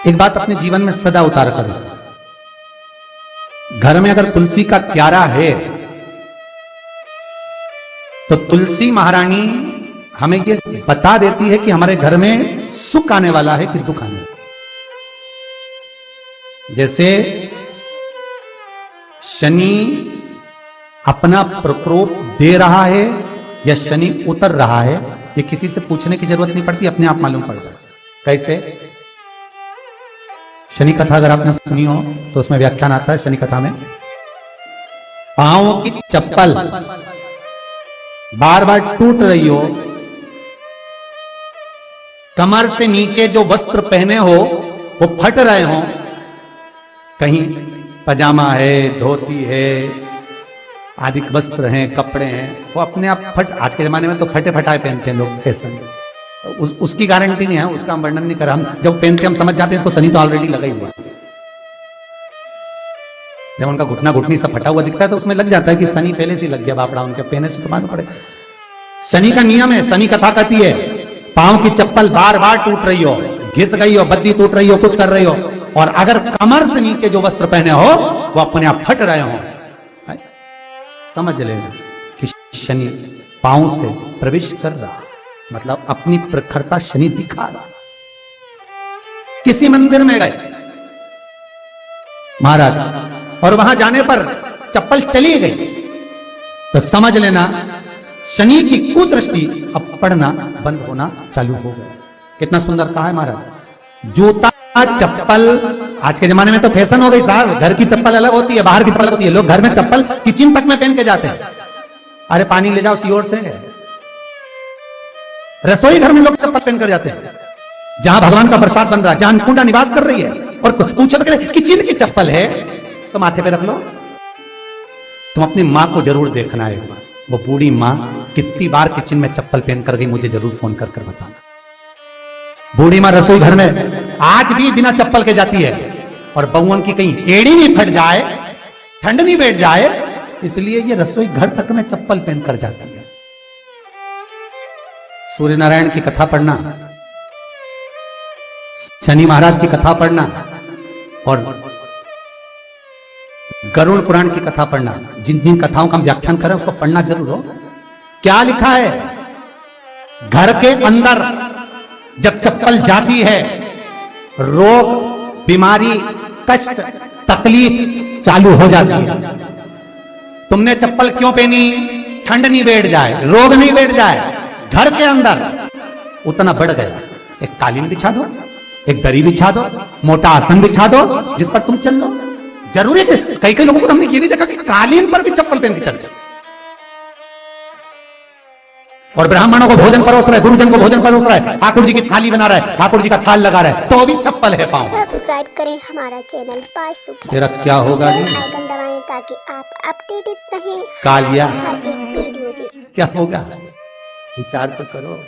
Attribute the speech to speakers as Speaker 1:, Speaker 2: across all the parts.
Speaker 1: एक बात अपने जीवन में सदा उतार करें। घर में अगर तुलसी का क्यारा है तो तुलसी महारानी हमें ये बता देती है कि हमारे घर में सुख आने वाला है कि दुख आने वाला है। जैसे शनि अपना प्रकोप दे रहा है या शनि उतर रहा है, ये किसी से पूछने की जरूरत नहीं पड़ती, अपने आप मालूम पड़ता है। कैसे? शनि कथा अगर आपने सुनी हो तो उसमें व्याख्यान आता है शनि कथा में, पांवों की चप्पल बार बार टूट रही हो, कमर से नीचे जो वस्त्र पहने हो वो फट रहे हो, कहीं पजामा है, धोती है, आदि वस्त्र हैं, कपड़े हैं, वो अपने आप फट, आज के जमाने में तो फटे फटाए पहनते हैं लोग फैशन, उसकी गारंटी नहीं है, उसका हम वर्णन नहीं कर रहा। हम जब पहनते हम समझ जाते हैं इसको शनि तो ऑलरेडी लगा ही हुआ है। जब उनका घुटना घुटनी सब फटा हुआ दिखता है तो उसमें लग जाता है कि शनि पहले से लग गया बापड़ा, उनके पहने से तो मालूम पड़े। शनि का नियम है, शनि कथा कहती है पांव की चप्पल बार बार टूट रही हो, घिस गई हो, बद्दी टूट रही हो, कुछ कर रही हो, और अगर कमर से नीचे जो वस्त्र पहने हो वो अपने आप फट रहे हो, समझ लेना कि शनि पांव से प्रवेश कर रहा, मतलब अपनी प्रखरता शनि दिखा रहा। किसी मंदिर में गए महाराज और वहां जाने पर चप्पल चली गई तो समझ लेना शनि की कुदृष्टि अब पड़ना बंद होना चालू हो गया। कितना सुंदर कहा है महाराज। जूता चप्पल आज के जमाने में तो फैशन हो गई साहब, घर की चप्पल अलग होती है, बाहर की चप्पल होती है। लोग घर में चप्पल किचन तक में पहन के जाते हैं। अरे पानी ले जाओ सीओर से, रसोई घर में लोग चप्पल पहन कर जाते हैं, जहां भगवान का प्रसाद बन रहा है, जहां अन्नपूर्णा निवास कर रही है, और पूछो तो किचन की चप्पल है तो माथे पे रख लो। तुम अपनी मां को जरूर देखना है एक बार, वो बूढ़ी मां कितनी बार किचन में चप्पल पहन कर गई, मुझे जरूर फोन कर कर बताना। बूढ़ी मां रसोई घर में आज भी बिना चप्पल के जाती है, और बहुओं की कहीं एड़ी नहीं फट जाए, ठंड नहीं बैठ जाए, इसलिए ये रसोई घर तक में चप्पल पहन कर जाती है। सूर्य नारायण की कथा पढ़ना, शनि महाराज की कथा पढ़ना और गरुड़ पुराण की कथा पढ़ना, जिन जिन कथाओं का हम व्याख्यान करें उसको पढ़ना जरूर हो। क्या लिखा है? घर के अंदर जब चप्पल जाती है, रोग, बीमारी, कष्ट, तकलीफ चालू हो जाती है। तुमने चप्पल क्यों पहनी? ठंड नहीं बैठ जाए, रोग नहीं बैठ जाए। घर के अंदर उतना बढ़ गया, एक कालीन बिछा दो, एक दरी बिछा दो, मोटा आसन बिछा दो जिस पर तुम चल लो। जरूरी है, कई कई लोगों को हमने ये भी देखा कि कालीन पर भी चप्पल पहन के चलते, और ब्राह्मणों को भोजन परोस रहा है, गुरुजन को भोजन परोस रहा है, ठाकुर जी की थाली बना रहा है, ठाकुर जी का थाल लगा रहा है, तो भी चप्पल है पांव।
Speaker 2: सब्सक्राइब करें हमारा चैनल वास्तु।
Speaker 1: तेरा क्या होगा जी?
Speaker 2: आइकन दबाएं ताकि आप अपडेटेड रहें
Speaker 1: कालिया।
Speaker 2: हर एक वीडियो से।
Speaker 1: क्या होगा विचार तो करो।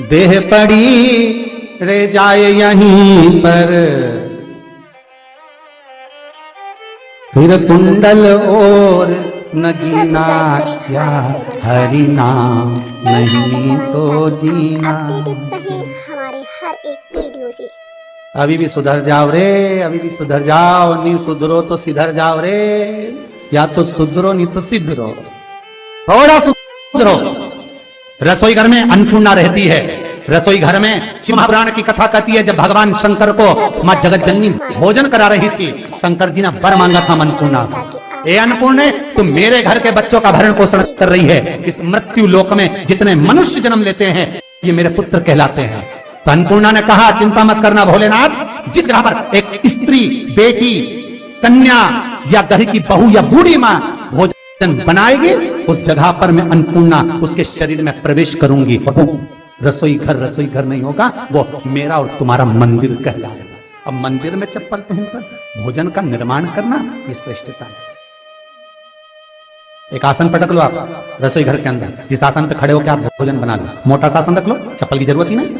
Speaker 1: देह पड़ी रे जाए यहीं पर, फिर कुंडल और नगीना क्या हरि नाम नहीं तो जीना।
Speaker 2: हमारे हर एक वीडियो से।
Speaker 1: अभी भी सुधर जाओ रे, अभी भी सुधर जाओ, नहीं सुधरो तो सिधर जाओ रे, या तो सुधरो नहीं तो सिधरो, थोड़ा सुधरो। रसोई घर में अन्नपूर्णा रहती है, रसोई घर में शिव महापुराण की कथा कहती है जब भगवान शंकर को मां जगत जननी भोजन करा रही थी, शंकर जी ने वर मांगा था अन्नपूर्णा। ए अन्नपूर्णे, तुम मेरे घर के बच्चों का भरण पोषण कर रही है, इस मृत्यु लोक में जितने मनुष्य जन्म लेते हैं ये मेरे पुत्र कहलाते हैं। तो अन्नपूर्णा ने कहा चिंता मत करना भोलेनाथ, जिस जगह पर एक स्त्री, बेटी, कन्या या घर की बहू या बूढ़ी मां भोजन बनाएगी, उस जगह पर मैं अन्नपूर्णा उसके शरीर में प्रवेश करूंगी। रसोई घर नहीं होगा, वो मेरा और तुम्हारा मंदिर कहलाएगा। अब मंदिर में चप्पल पहनकर भोजन का निर्माण करना ये श्रेष्ठता है। एक आसन पटक लो आप रसोई घर के अंदर, जिस आसन पे खड़े होकर आप भोजन बना लो, मोटा सा आसन रख लो, चप्पल की जरूरत ही नहीं।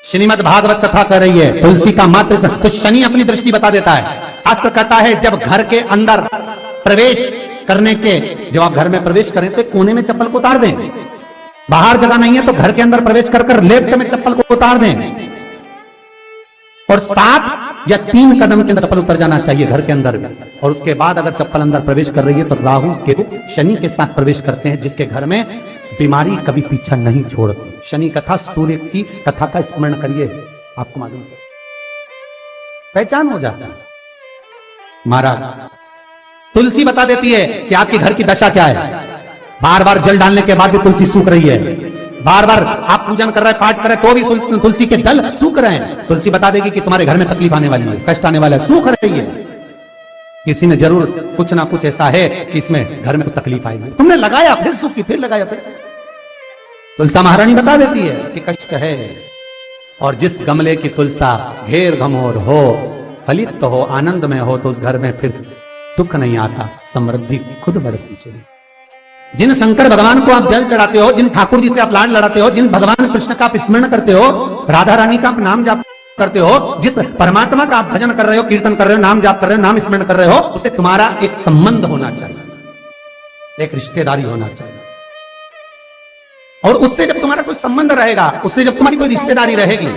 Speaker 1: श्रीमद् भागवत कथा कर रही है तुलसी का मात्र, तो शनि अपनी दृष्टि बता देता है। शास्त्र कहता है जब घर के अंदर प्रवेश करने के, जब आप घर में प्रवेश करें तो कोने में चप्पल को उतार दें, बाहर जगह नहीं है तो घर के अंदर प्रवेश कर लेफ्ट में चप्पल को उतार दें, और 7 या 3 कदम के अंदर चप्पल उतर जाना चाहिए घर के अंदर में। और उसके बाद अगर चप्पल अंदर प्रवेश कर रही है तो राहु केतु शनि के साथ प्रवेश करते हैं, जिसके घर में बीमारी कभी पीछा नहीं छोड़ती। शनि कथा, सूर्य की कथा का स्मरण करिए, आपको मालूम पहचान हो जाता है। महाराज तुलसी बता देती है कि आपके घर की दशा क्या है। बार बार जल डालने के बाद भी तुलसी सूख रही है, बार बार आप पूजन कर रहे हैं, पाठ कर रहे हैं, तो भी तुलसी के दल सूख रहे हैं। तुलसी बता देगी कि तुम्हारे घर में तकलीफ आने वाली है, कष्ट आने वाला है, सूख रही है। किसी ने जरूर कुछ ना कुछ ऐसा है कि इसमें घर में कुछ तकलीफ आएगी, तुमने लगाया फिर सूखी, फिर लगाया फिर। तुलसा महारानी बता देती है कि कष्ट है। और जिस गमले की तुलसा घेर घमोर हो, फलित हो, आनंद में हो, तो उस घर में फिर दुख नहीं आता, समृद्धि खुद बढ़ती चली। जिन शंकर भगवान को आप जल चढ़ाते हो, जिन ठाकुर जी से आप लाड लड़ाते हो, जिन भगवान कृष्ण का आप स्मरण करते हो, राधा रानी का आप नाम जाप करते हो, जिस परमात्मा का आप भजन कर रहे हो, कीर्तन कर रहे हो, नाम जाप कर रहे हो, नाम स्मरण कर रहे हो, उससे तुम्हारा एक संबंध होना चाहिए, एक रिश्तेदारी होना चाहिए। और उससे जब तुम्हारा कोई संबंध रहेगा, उससे जब तुम्हारी कोई रिश्तेदारी रहेगी,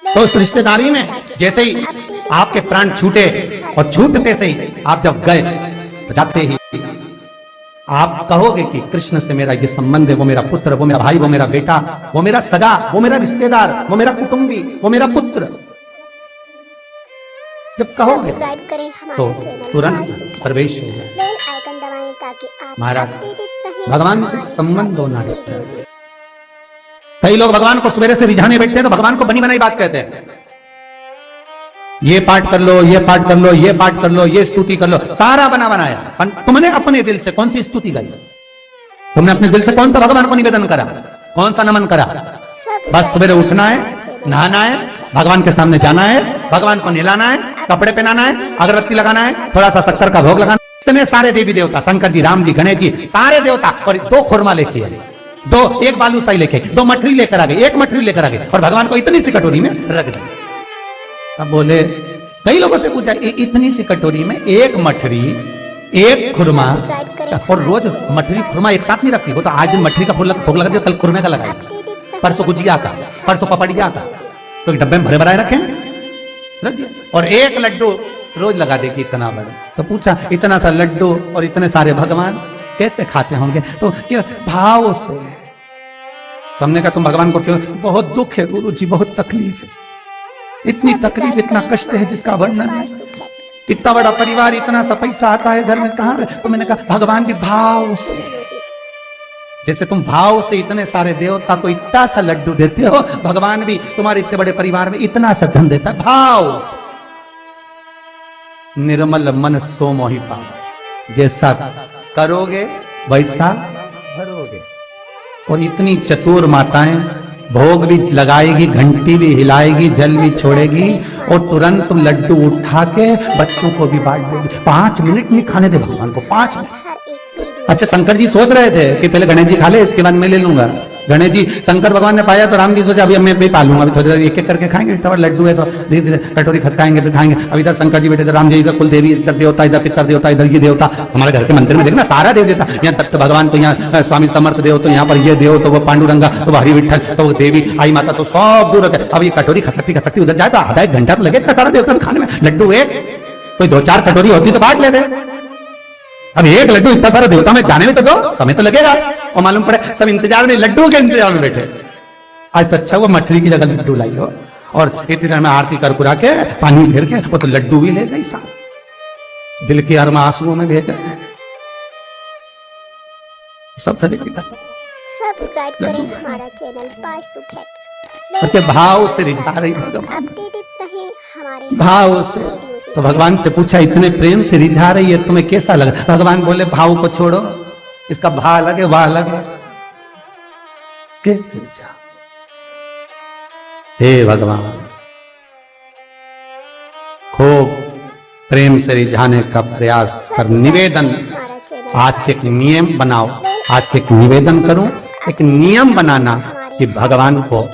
Speaker 1: तो उस रिश्तेदारी में जैसे ही आपके प्राण छूटे, और छूटते से ही आप जब गए, तो जाते ही आप कहोगे कि कृष्ण से मेरा ये संबंध है, वो मेरा पुत्र, वो मेरा भाई, वो मेरा बेटा, वो मेरा सगा, वो मेरा रिश्तेदार, वो मेरा कुटुंबी, वो मेरा पुत्र। जब कहोगे तो तुरंत प्रवेश हो जाए।
Speaker 2: बेल आइकन दबाएं ताकि आप
Speaker 1: महाराज
Speaker 2: अपडेटेड रहें।
Speaker 1: भगवान से संबंध होना चाहिए। कई लोग भगवान को सवेरे से रिझाने बैठते हैं तो भगवान को बनी बनाई बात कहते हैं, ये पाठ कर लो, ये पाठ कर लो, ये पाठ कर लो, ये स्तुति कर लो, सारा बना बनाया। तुमने अपने दिल से कौन सी स्तुति गाई? तुमने अपने दिल से कौन सा भगवान को निवेदन करा, कौन सा नमन करा? बस सवेरे उठना है, नहाना है, भगवान के सामने जाना है, भगवान को नहलाना है, कपड़े पहनाना है, अगरबत्ती लगाना है, थोड़ा सा शक्कर का भोग लगाना। इतने सारे देवी देवता, शंकर जी, राम जी, गणेश जी, सारे देवता, और 2 खुरमा लेके आए, 1 बालूशाही लेके, 2 मठरी लेकर आ गए, 1 मठरी लेकर आ गए, और भगवान को इतनी सी कटोरी में रख दिया। अब बोले, कई लोगों से पूछा, इतनी सी कटोरी में 1 मठरी, 1 खुरमा, और रोज मठरी खुरमा एक साथ नहीं रखती। वो तो आज दिन मठरी का भोग लगा दिया, कल खुरमे का लगाई, परसों गुजिया का, परसों पपड़िया का, तो डब्बे में भरे भराए रखे रख दिया। और 1 लड्डू रोज लगा देगी, इतना बड़ा। तो पूछा, इतना सा लड्डू और इतने सारे भगवान कैसे खाते होंगे? तो क्या भाव से। तो हमने कहा, तुम भगवान को क्यों? बहुत दुख है गुरु जी, बहुत तकलीफ है, इतनी तकलीफ, इतना कष्ट है जिसका वर्णन नहीं। इतना बड़ा परिवार, इतना सा पैसा आता है घर में, कहां? तो मैंने कहा, भगवान भी भाव से, जैसे तुम भाव से इतने सारे देवता को इतना सा लड्डू देते हो, भगवान भी तुम्हारे इतने बड़े परिवार में इतना सा धन देता है, भाव से। निर्मल मन सो मोहि पावै, जैसा करोगे वैसा भरोगे। और इतनी चतुर माताएं, भोग भी लगाएगी, घंटी भी हिलाएगी, जल भी छोड़ेगी, और तुरंत लड्डू उठा के बच्चों को भी बांट देगी। 5 मिनट नहीं खाने दे भगवान को, 5 मिनट। अच्छा, शंकर जी सोच रहे थे कि पहले गणेश जी खा ले, इसके बाद मैं ले लूंगा। गणेश जी, शंकर भगवान ने पाया तो राम जी सोचा, अभी मैं भी पालूंगा, अभी थोड़ी देर एक एक करके खाएंगे, इतना लड्डू है तो धीरे धीरे कटोरी खसकाएंगे, फिर खाएंगे। अब इधर शंकर जी बैठे थे, राम जी इधर कुल देवी, इधर देवता, इधर पितर देवता, इधर ये देवता। हमारे घर के मंदिर में देखना सारा देव देवता, यहाँ दत्त भगवान, तो यहाँ स्वामी समर्थ देव, तो यहाँ पर ये देव, तो वो पांडुरंगा, तो वो हरि विठल, तो वो देवी आई माता, तो सब दूर रखे। अब ये कटोरी खसकती उधर जाए तो आधा 1 घंटा तो लगे इतना सारा देवता खाने में। लड्डू एक, कोई 2-4 कटोरी होती तो बांट लेते। अब 1 लड्डू इतना सारा देवता में जाने में तो 2 समय तो लगेगा। और मालूम पड़े सब इंतजार में, लड्डू के इंतजार में बैठे। आज तो अच्छा वो मठरी की जगह लड्डू लाई हो, और इतनी देर में आरती कर कुरा के, पानी फेर के, वो तो लड्डू भी ले गई साहब, दिल के अरमा आंसुओं में भेज गए सब।
Speaker 2: सब्सक्राइब करें हमारा चैनल पास्तु फैक्ट्स।
Speaker 1: और क्या भाव से रिझा रही भगवान,
Speaker 2: अपडेटेड रहें हमारे
Speaker 1: भाव से। तो भगवान से पूछा, इतने प्रेम से रिझा रही है, तुम्हें कैसा लगा? भगवान बोले, भाव को छोड़ो, इसका भाव अलग है, वाह अलग है। कैसे रिझा? हे भगवान, खूब प्रेम से रिझाने का प्रयास कर। निवेदन, आज से एक नियम बनाओ, आज से एक निवेदन करूं, एक नियम बनाना कि भगवान को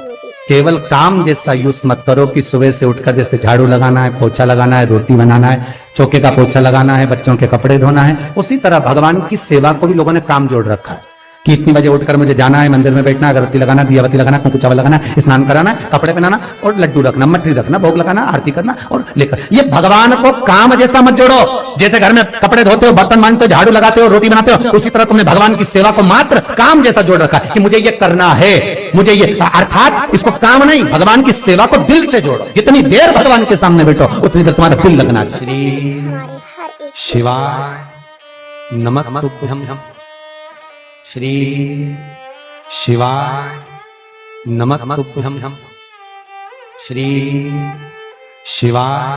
Speaker 1: केवल काम जैसा यूज मत करो कि सुबह से उठकर जैसे झाड़ू लगाना है, पोछा लगाना है, रोटी बनाना है, चौके का पोछा लगाना है, बच्चों के कपड़े धोना है, उसी तरह भगवान की सेवा को भी लोगों ने काम जोड़ रखा है। कि इतनी बजे उठकर मुझे जाना है, मंदिर में बैठना, अगरबत्ती लगाना, दियाबत्ती लगाना, कुंकु चावल लगाना, स्नान कराना, कपड़े पहनाना और लड्डू रखना, मट्टी रखना, भोग लगाना, आरती करना और लेकर। ये भगवान को काम जैसा मत जोड़ो। जैसे घर में कपड़े धोते हो, बर्तन मांजते हो, झाड़ू लगाते हो, रोटी बनाते हो, उसी तरह तुमने भगवान की सेवा को मात्र काम जैसा जोड़ रखा कि मुझे ये करना है, मुझे ये, अर्थात इसको काम नहीं, भगवान की सेवा को दिल से जोड़ो। जितनी देर भगवान के सामने बैठो उतनी देर तुम्हारा दिल लगना। श्री
Speaker 2: हमारे हर एक
Speaker 1: शिवाय नमस्तुभ्यं। श्री शिवाय नमस्तुभ्यं। श्री शिवाय